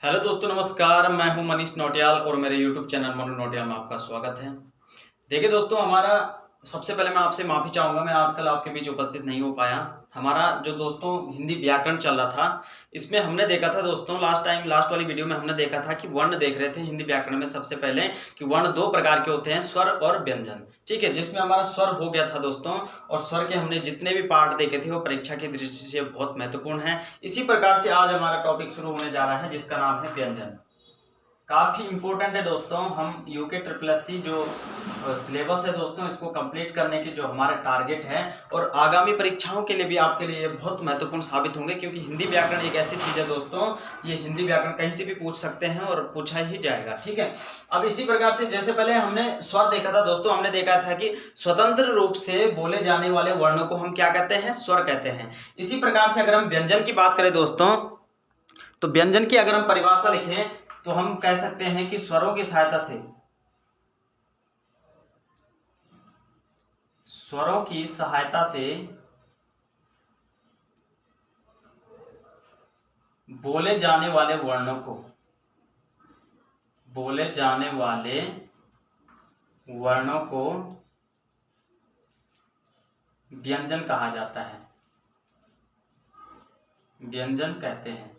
Hello दोस्तों, नमस्कार। मैं हूं मनीष नौटियाल और मेरे यूट्यूब चैनल मनु नौटियाल में आपका स्वागत है। देखिए दोस्तों, हमारा सबसे पहले मैं आपसे माफ़ी चाहूँगा, मैं आजकल आपके बीच उपस्थित नहीं हो पाया। हमारा जो दोस्तों हिंदी व्याकरण चल रहा था, इसमें हमने देखा था दोस्तों, लास्ट वाली वीडियो में हमने देखा था कि वर्ण देख रहे थे हिंदी व्याकरण में सबसे पहले कि वर्ण दो प्रकार के होते हैं, स्वर और व्यंजन। ठीक है, जिसमें हमारा स्वर हो गया था दोस्तों, और स्वर के हमने जितने भी पार्ट देखे थे वो परीक्षा की दृष्टि से बहुत महत्वपूर्ण है। इसी प्रकार से आज हमारा टॉपिक शुरू होने जा रहा है जिसका नाम है व्यंजन। काफी इंपॉर्टेंट है दोस्तों। हम यूके ट्रिपल एस सी जो सिलेबस है दोस्तों, इसको कंप्लीट करने की जो हमारा टारगेट है और आगामी परीक्षाओं के लिए भी आपके लिए बहुत महत्वपूर्ण साबित होंगे, क्योंकि हिंदी व्याकरण एक ऐसी चीज है दोस्तों, ये हिंदी व्याकरण कहीं से भी पूछ सकते हैं और पूछा ही जाएगा। ठीक है, अब इसी प्रकार से जैसे पहले हमने स्वर देखा था दोस्तों, हमने देखा था कि स्वतंत्र रूप से बोले जाने वाले वर्णों को हम क्या कहते हैं? स्वर कहते हैं। इसी प्रकार से अगर हम व्यंजन की बात करें दोस्तों, तो व्यंजन की अगर हम परिभाषा लिखें तो हम कह सकते हैं कि स्वरों की सहायता से बोले जाने वाले वर्णों को व्यंजन कहा जाता है, व्यंजन कहते हैं।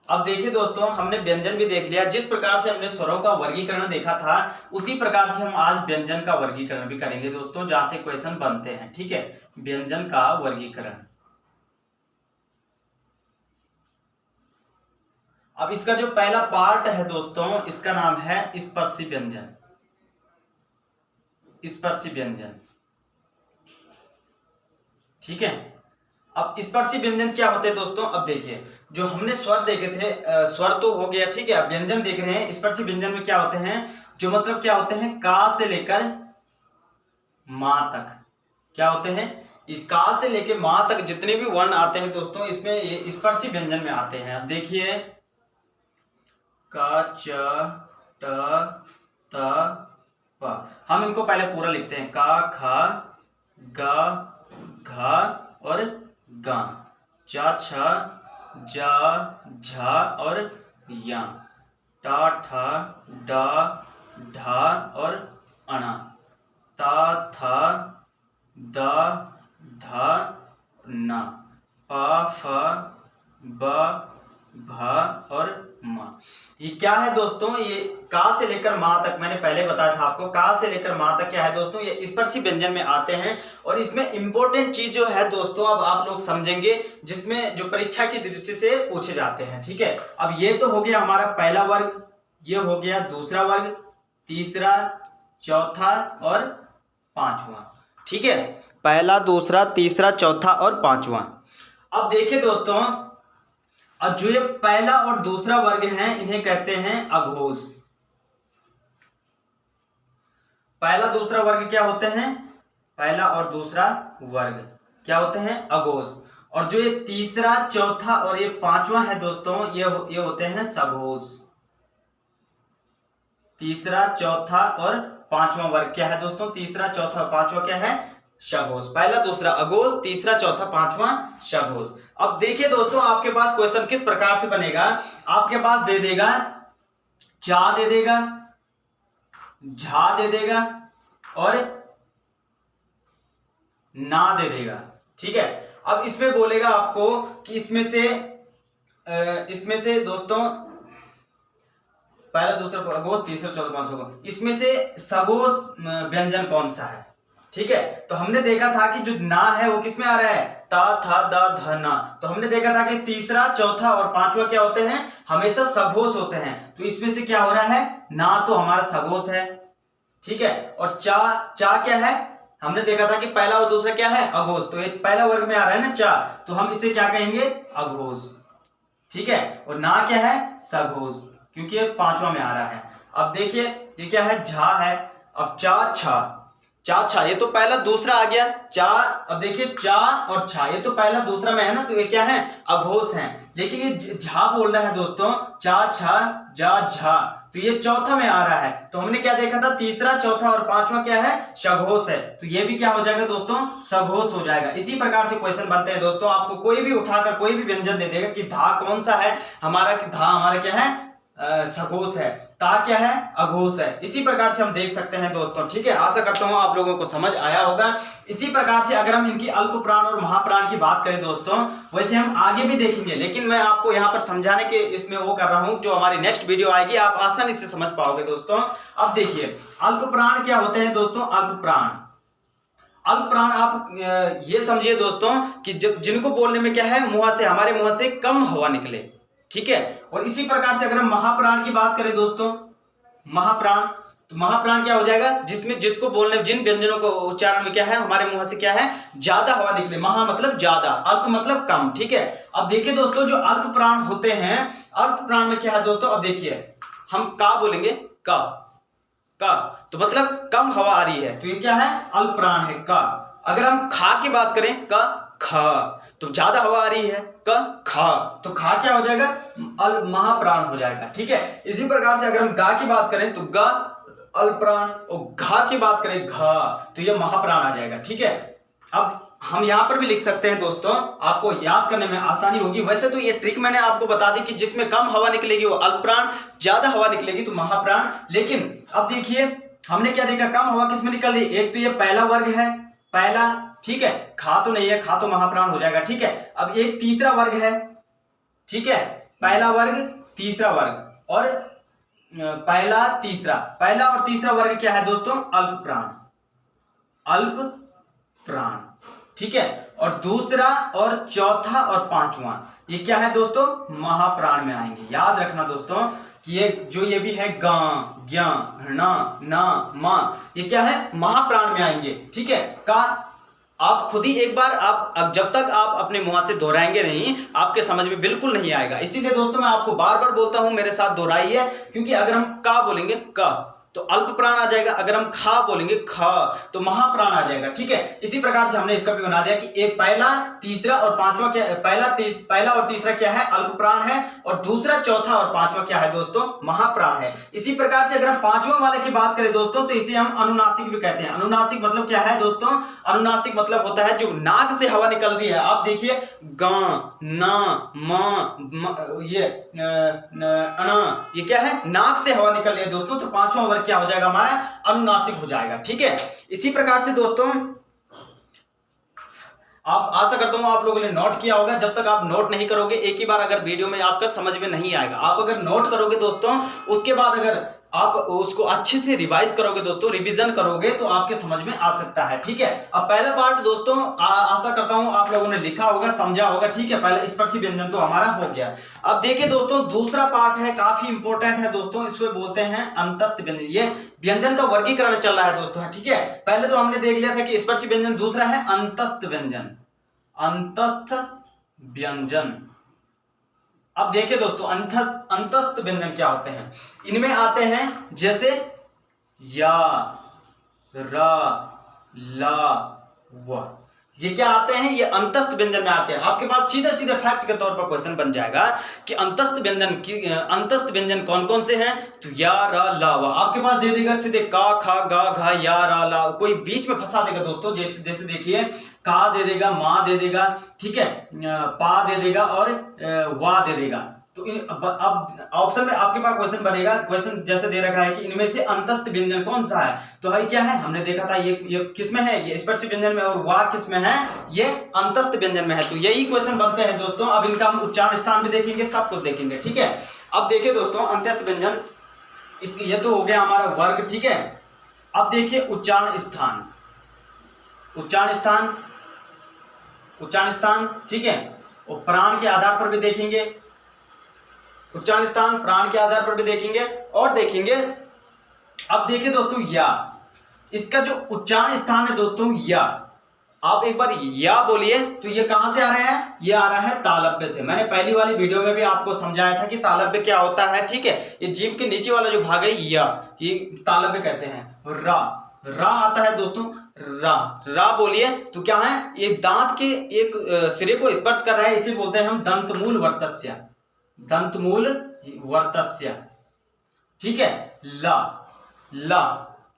अब देखिए दोस्तों, हमने व्यंजन भी देख लिया। जिस प्रकार से हमने स्वरों का वर्गीकरण देखा था, उसी प्रकार से हम आज व्यंजन का वर्गीकरण भी करेंगे दोस्तों, जहां से क्वेश्चन बनते हैं। ठीक है, व्यंजन का वर्गीकरण। अब इसका जो पहला पार्ट है दोस्तों, इसका नाम है स्पर्शी व्यंजन। स्पर्शी व्यंजन, ठीक है। अब स्पर्शी व्यंजन क्या होते हैं दोस्तों? अब देखिए, जो हमने स्वर देखे थे, स्वर तो हो गया, ठीक है। अब व्यंजन देख रहे हैं। स्पर्शी व्यंजन में क्या होते हैं? जो मतलब क्या होते हैं? का से लेकर मां तक क्या होते हैं? इस का से लेकर मां तक जितने भी वर्ण आते हैं दोस्तों, इसमें ये स्पर्शी व्यंजन में आते हैं। अब देखिए, का, च, ट, त, प। हम इनको पहले पूरा लिखते हैं। का, ख, ग, घ और ग, च, छ, ज, झ और य, ट, ठ, ड, ढ और अण, त, थ, द, ध, न, प, फ, ब, भ और म। ये क्या है दोस्तों? ये का से लेकर मां तक, मैंने पहले बताया था आपको, का से लेकर मां तक क्या है दोस्तों? ये स्पर्शी व्यंजन में आते हैं। और इसमें इंपॉर्टेंट चीज जो है दोस्तों, अब आप लोग समझेंगे, जिसमें जो परीक्षा की दृष्टि से पूछे जाते हैं। ठीक है, अब ये तो हो गया हमारा पहला वर्ग, ये हो गया दूसरा वर्ग, तीसरा, चौथा और पांचवा। ठीक है, पहला, दूसरा, तीसरा, चौथा और पांचवा। अब देखिए दोस्तों, अब जो ये पहला और दूसरा वर्ग हैं, इन्हें कहते हैं अघोष। पहला दूसरा वर्ग क्या होते हैं? पहला और दूसरा वर्ग क्या होते हैं? अघोष। और जो ये तीसरा, चौथा और ये पांचवा है दोस्तों, ये होते हैं सघोष। तीसरा, चौथा और पांचवा वर्ग क्या है दोस्तों? तीसरा, चौथा और पांचवा क्या है? सघोष। पहला, दूसरा अघोष, तीसरा, चौथा, पांचवा सघोष। अब देखिए दोस्तों, आपके पास क्वेश्चन किस प्रकार से बनेगा? आपके पास दे देगा चा दे देगा, झा दे देगा और ना दे देगा। ठीक है, अब इसमें बोलेगा आपको कि इसमें से दोस्तों पहला, दूसरा अघोष, तीसरा, चौथा, पांचवा, इसमें से सघोष व्यंजन कौन सा है? ठीक है, तो हमने देखा था कि जो ना है वो किसमें आ रहा है? ता, था, द, ध, ना। तो हमने देखा था कि तीसरा, चौथा और पांचवा क्या होते हैं? हमेशा सघोष होते हैं। तो इसमें से क्या हो रहा है? ना तो हमारा सघोष है, ठीक है। और चा क्या है? हमने देखा था कि पहला और दूसरा क्या है? अघोष। तो ये पहला वर्ग में आ रहा है ना चा, तो हम इसे क्या कहेंगे? अघोष। ठीक है, और ना क्या है? सघोष, क्योंकि ये पांचवा में आ रहा है। अब देखिए, ये क्या है? झा है। अब चा, छा, छा, ये तो पहला दूसरा आ गया चा। अब देखिए, चा और छा, ये तो पहला दूसरा में है ना, तो ये क्या है? अघोष है। लेकिन ये झा बोलना है दोस्तों, चा छा जा झा, तो ये चौथा में आ रहा है। तो हमने क्या देखा था, तीसरा, चौथा और पांचवा क्या है, सघोष है, तो ये भी क्या हो जाएगा दोस्तों, सघोष हो जाएगा। इसी प्रकार से क्वेश्चन बनते हैं दोस्तों, आपको कोई भी उठाकर कोई भी व्यंजन दे देगा कि धा कौन सा है हमारा, धा हमारा क्या है, सघोष है, ता क्या है, अघोष है। इसी प्रकार से हम देख सकते हैं दोस्तों, ठीक है। आशा करता हूं आप लोगों को समझ आया होगा। इसी प्रकार से अगर हम इनकी अल्प प्राण और महाप्राण की बात करें दोस्तों, वैसे हम आगे भी देखेंगे, लेकिन मैं आपको यहाँ पर समझाने के इसमें वो कर रहा हूं, जो हमारी नेक्स्ट वीडियो आएगी आप आसानी से समझ पाओगे दोस्तों। अब देखिए अल्प प्राण क्या होते हैं दोस्तों, अल्प प्राण, अल्प प्राण आप ये समझिए दोस्तों कि जब जिनको बोलने में क्या है, मुंह से, हमारे मुंह से कम हवा निकले, ठीक है। और इसी प्रकार से अगर हम महाप्राण की बात करें दोस्तों, महाप्राण, तो महाप्राण क्या हो जाएगा, जिसमें जिसको बोलने, जिन व्यंजनों को उच्चारण में क्या है, हमारे मुंह से क्या है, ज्यादा हवा निकले। महा मतलब ज्यादा, अल्प मतलब कम, ठीक है। अब देखिए दोस्तों, जो अल्प प्राण होते हैं, अल्प प्राण में क्या है दोस्तों, अब देखिए हम का बोलेंगे, का, तो मतलब कम हवा आ रही है, तो ये क्या है, अल्प प्राण है का। अगर हम खा की बात करें, का, खा, तो ज्यादा हवा आ रही है, का, खा, तो खा क्या हो जाएगा, महाप्राण हो जाएगा, ठीक है। इसी प्रकार से अगर हम गा की बात करें तो गा अल्प प्राण, और घा की बात करें घा, तो ये महाप्राण आ जाएगा, ठीक है। अब हम यहां पर भी लिख सकते हैं दोस्तों, आपको याद करने में आसानी होगी। वैसे तो ये ट्रिक मैंने आपको बता दी कि जिसमें कम हवा निकलेगी वो अल्प प्राण, ज्यादा हवा निकलेगी तो महाप्राण। लेकिन अब देखिए हमने क्या देखा, कम हवा किसमें निकल रही है, एक तो ये पहला वर्ग है, पहला, ठीक है, खा तो नहीं है, खा तो महाप्राण हो जाएगा, ठीक है। अब एक तीसरा वर्ग है, ठीक है, पहला वर्ग, तीसरा वर्ग, और पहला, तीसरा, पहला और तीसरा वर्ग क्या है दोस्तों, अल्प प्राण, अल्प प्राण, ठीक है। और दूसरा और चौथा और पांचवा ये क्या है दोस्तों, महाप्राण में आएंगे। याद रखना दोस्तों कि ये जो ये भी है गा, ज्ञा, ना, ना, मा, ये क्या है, महाप्राण में आएंगे, ठीक है। का आप खुद ही एक बार, आप जब तक आप अपने मुंह से दोहराएंगे नहीं, आपके समझ में बिल्कुल नहीं आएगा। इसीलिए दोस्तों मैं आपको बार बार बोलता हूं, मेरे साथ दोहराइए, क्योंकि अगर हम का बोलेंगे का तो अल्प प्राण आ जाएगा, अगर हम खा बोलेंगे खा तो महाप्राण आ जाएगा, ठीक है। इसी प्रकार से हमने इसका भी बना दिया कि एक पहला, तीसरा और पांचवा क्या, पहला और तीसरा क्या है, अल्प प्राण है, और दूसरा, चौथा और पांचवा क्या है दोस्तों, महाप्राण है। इसी प्रकार से अगर हम पांचवा वाले की बात करें दोस्तों, तो इसे हम अनुनासिक भी कहते हैं। अनुनासिक मतलब क्या है दोस्तों, अनुनासिक मतलब होता है जो नाक से हवा निकल रही है। आप देखिए गा, ना, मा, ये अना, ये क्या है, नाक से हवा निकल रही है दोस्तों, तो पांचवा वर्ग क्या हो जाएगा, हमारा अनुनासिक हो जाएगा, ठीक है। इसी प्रकार से दोस्तों आप, आशा करता हूं आप लोगों ने नोट किया होगा। जब तक आप नोट नहीं करोगे, एक ही बार अगर वीडियो में आपका समझ में नहीं आएगा, आप अगर नोट करोगे दोस्तों, उसके बाद अगर आप उसको अच्छे से रिवाइज करोगे दोस्तों, रिवीजन करोगे, तो आपके समझ में आ सकता है, ठीक है। अब पहला पार्ट दोस्तों आशा करता हूं आप लोगों ने लिखा होगा, समझा होगा, ठीक है। पहला स्पर्शी व्यंजन तो हमारा हो गया। अब देखिए दोस्तों, दूसरा पार्ट है, काफी इंपॉर्टेंट है दोस्तों, इसमें बोलते हैं अंतस्थ व्यंजन। ये व्यंजन का वर्गीकरण चल रहा है दोस्तों, ठीक है। पहले तो हमने देख लिया था कि स्पर्शी व्यंजन, दूसरा है अंतस्थ व्यंजन, अंतस्थ व्यंजन। अब देखिए दोस्तों, अंतस्थ व्यंजन क्या होते हैं, इनमें आते हैं जैसे या, रा, ला, व, ये क्या आते हैं, ये अंतस्थ व्यंजन में आते हैं। आपके पास सीधे सीधे फैक्ट के तौर पर क्वेश्चन बन जाएगा कि अंतस्थ व्यंजन कौन कौन से हैं, तो या, रा, ला, व आपके पास दे देगा सीधे का, खा, गा, घा, या, रा, ला, कोई बीच में फंसा देगा दोस्तों। जैसे देखिए का दे देगा, मां दे देगा, ठीक है, पा दे देगा और वा दे देगा। तो अब ऑप्शन में आपके पास क्वेश्चन बनेगा, क्वेश्चन जैसे दे रखा है कि इनमें से अंतस्थ व्यंजन कौन सा है, तो है क्या है, हमने देखा था ये किस में है, ये स्पर्शी व्यंजन में, और वा किस में है, ये अंतस्थ व्यंजन में है। तो यही क्वेश्चन बनते हैं दोस्तों। अब इनका हम उच्चारण स्थान भी देखेंगे, सब कुछ देखेंगे, ठीक है। अब देखिए दोस्तों, अंतस्थ व्यंजन, इसलिए ये तो हो गया हमारा वर्ग, ठीक है। अब देखिए उच्चारण स्थान, उच्चारण स्थान, ठीक है। और प्राण के आधार पर भी देखेंगे, उच्चारण स्थान प्राण के आधार पर भी देखेंगे, और देखेंगे। अब देखिए दोस्तों, या, इसका जो उच्चारण स्थान है दोस्तों, या, आप एक बार या बोलिए तो ये कहां से आ रहा है, ये आ रहा है तालव्य से। मैंने पहली वाली वीडियो में भी आपको समझाया था कि तालव्य क्या होता है, ठीक है। ये जीभ के नीचे वाला जो भाग है, या, ये तालव्य कहते हैं। रा आता है दोस्तों, रा, रा बोलिए तो क्या है, ये दांत के एक सिरे को स्पर्श कर रहा है, इसे बोलते हैं हम दंतमूल वर्तस्य, दंतमूल वर्तस्य। ठीक है, ला, ला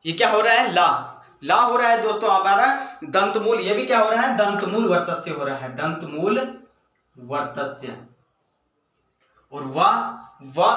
ये क्या हो रहा है, ला, ला हो रहा है दोस्तों हमारा दंतमूल, ये भी क्या हो रहा है, दंतमूल वर्तस्य हो रहा है, दंतमूल वर्तस्य। और वाह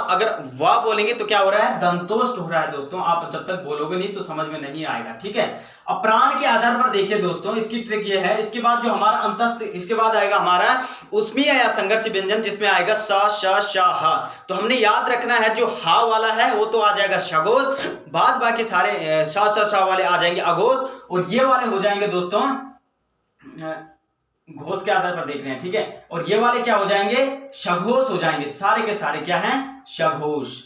अगर वाह बोलेंगे तो क्या हो रहा है, दंतोष्ट हो रहा है दोस्तों। आप जब तक बोलोगे नहीं तो समझ में नहीं आएगा। ठीक है, अब प्राण के आधार पर देखिए दोस्तों, इसकी ट्रिक ये है, इसके बाद जो हमारा अंतस्थ, इसके बाद आएगा हमारा उष्मीय या संघर्ष व्यंजन, जिसमें आएगा सा श श हा। तो हमने याद रखना है जो हा वाला है वो तो आ जाएगा शगोश, बाद बाकी सारे सा श श वाले आ जाएंगे अघोष, और ये वाले हो जाएंगे दोस्तों घोष के आधार पर देख रहे हैं। ठीक है, और ये वाले क्या हो जाएंगे, शघोष हो जाएंगे, सारे के सारे क्या हैं, शघोष।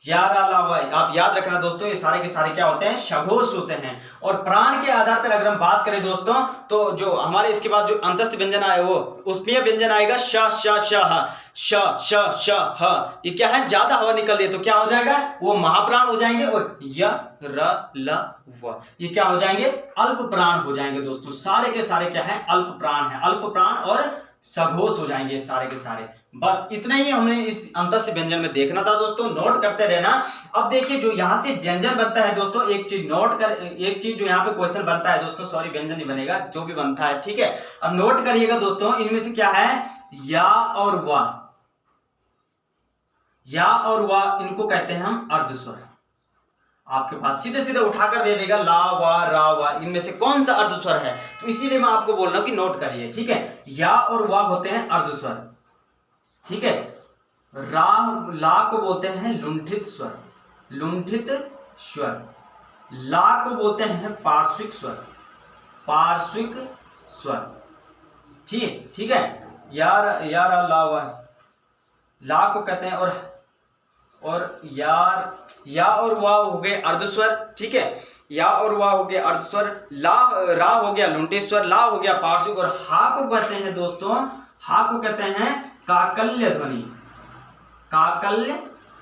आप याद रखना दोस्तों, ये सारे के सारे क्या होते हैं, शघोष होते हैं। और प्राण के आधार पर अगर हम बात करें दोस्तों, तो जो हमारे इसके बाद जो अंतस्थ व्यंजन आए वो उष्मीय व्यंजन आएगा श श श ह, श श श ह। ये क्या है, ज्यादा हवा निकल रही है तो क्या हो जाएगा, वो महाप्राण हो जाएंगे। और य र ल व ये क्या हो जाएंगे, अल्प प्राण हो जाएंगे दोस्तों। सारे के सारे क्या है, अल्प प्राण है, अल्प प्राण और सघोष हो जाएंगे सारे के सारे। बस इतना ही हमने इस अंतस्थ व्यंजन में देखना था दोस्तों, नोट करते रहना। अब देखिए जो यहाँ से व्यंजन बनता है दोस्तों, एक चीज नोट कर, एक चीज जो यहाँ पे क्वेश्चन बनता है दोस्तों, सॉरी व्यंजन नहीं बनेगा, जो भी बनता है। ठीक है, अब नोट करिएगा दोस्तों, इनमें से क्या है, या और वाह, या और वाह इनको कहते हैं हम अर्धस्वर। आपके पास सीधे सीधे उठाकर दे देगा ला वा रा वा, इनमें से कौन सा अर्धस्वर है, तो इसीलिए मैं आपको बोल रहा हूं कि नोट करिए। ठीक है, या और वा होते हैं अर्धस्वर। ठीक है, रा ला को बोलते हैं लुंठित स्वर, लुंठित स्वर। ला को बोलते हैं पार्श्विक स्वर, पार्श्विक स्वर। ठीक है, यार यार ला वा, ला को कहते हैं, और यार, या और वाह हो गए अर्धस्वर। ठीक है, या और वाह हो गया अर्धस्वर, ला रा हो गया लुंठी स्वर, ला हो गया पार्श्विक, और हा को कहते हैं दोस्तों, हा को कहते हैं काकल्य ध्वनि, काकल्य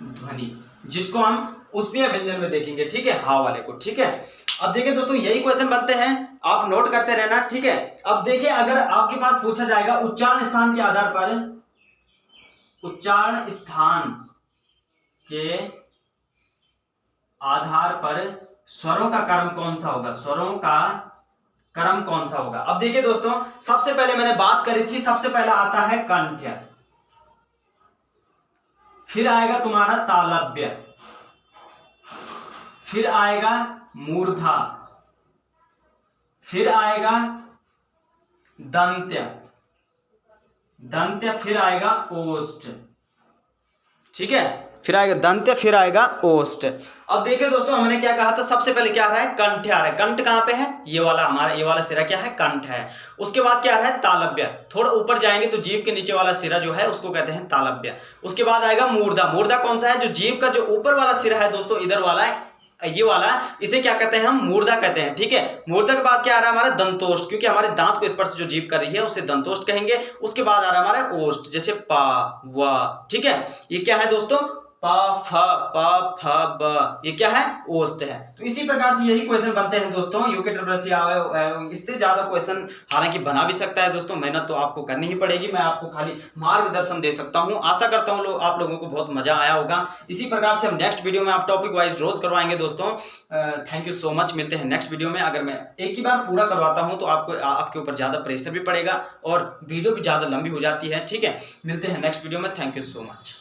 ध्वनि, जिसको हम उष्मीय व्यंजन में देखेंगे। ठीक है, हा वाले को। ठीक है, अब देखिए दोस्तों यही क्वेश्चन बनते हैं, आप नोट करते रहना। ठीक है, अब देखिए अगर आपके पास पूछा जाएगा उच्चारण स्थान के आधार पर, उच्चारण स्थान के आधार पर स्वरों का क्रम कौन सा होगा, स्वरों का क्रम कौन सा होगा। अब देखिए दोस्तों, सबसे पहले मैंने बात करी थी, सबसे पहला आता है कंठ्य, फिर आएगा तुम्हारा तालव्य, फिर आएगा मूर्धा, फिर आएगा दंत्य, दंत्य फिर आएगा ओष्ठ। ठीक है, फिर आएगा दंत्य, फिर आएगा ओष्ठ। अब देखिए दोस्तों हमने क्या कहा था, सबसे पहले क्या आ रहा है, कंठ आ रहा है। कंठ कहां पे है, ये वाला हमारा, ये वाला सिरा क्या है, कंठ है। उसके बाद क्या आ रहा है, तालव्य, थोड़ा ऊपर जाएंगे तो जीभ के नीचे वाला सिरा जो है उसको कहते हैं तालव्य। उसके बाद आएगा मूर्धा, मूर्धा कौन सा है, जो जीभ का जो ऊपर वाला सिरा है दोस्तों, इधर वाला है, ये वाला, इसे क्या कहते हैं हम, मूर्धा कहते हैं। ठीक है, मूर्धा के बाद क्या आ रहा है हमारा दंतोष्ठ, क्योंकि हमारे दांत को स्पर्श जो जीभ कर रही है उसे दंतोष्ठ कहेंगे। उसके बाद आ रहा है हमारा ओष्ठ, जैसे पा वा। ठीक है, ये क्या है दोस्तों, पा फ ब, ये क्या है, ओष्ठ है। तो इसी प्रकार से यही क्वेश्चन बनते हैं दोस्तों यूके ट्रिपल। इससे ज्यादा क्वेश्चन हालांकि बना भी सकता है दोस्तों, मेहनत तो आपको करनी ही पड़ेगी, मैं आपको खाली मार्गदर्शन दे सकता हूं। आशा करता हूं आप लोगों को बहुत मजा आया होगा। इसी प्रकार से हम नेक्स्ट वीडियो में आप टॉपिक वाइज रोज करवाएंगे दोस्तों। थैंक यू सो मच, मिलते हैं नेक्स्ट वीडियो में। अगर मैं एक ही बार पूरा करवाता हूं तो आपको आपके ऊपर ज्यादा प्रेशर भी पड़ेगा और वीडियो भी ज्यादा लंबी हो जाती है। ठीक है, मिलते हैं नेक्स्ट वीडियो में। Thank you so much.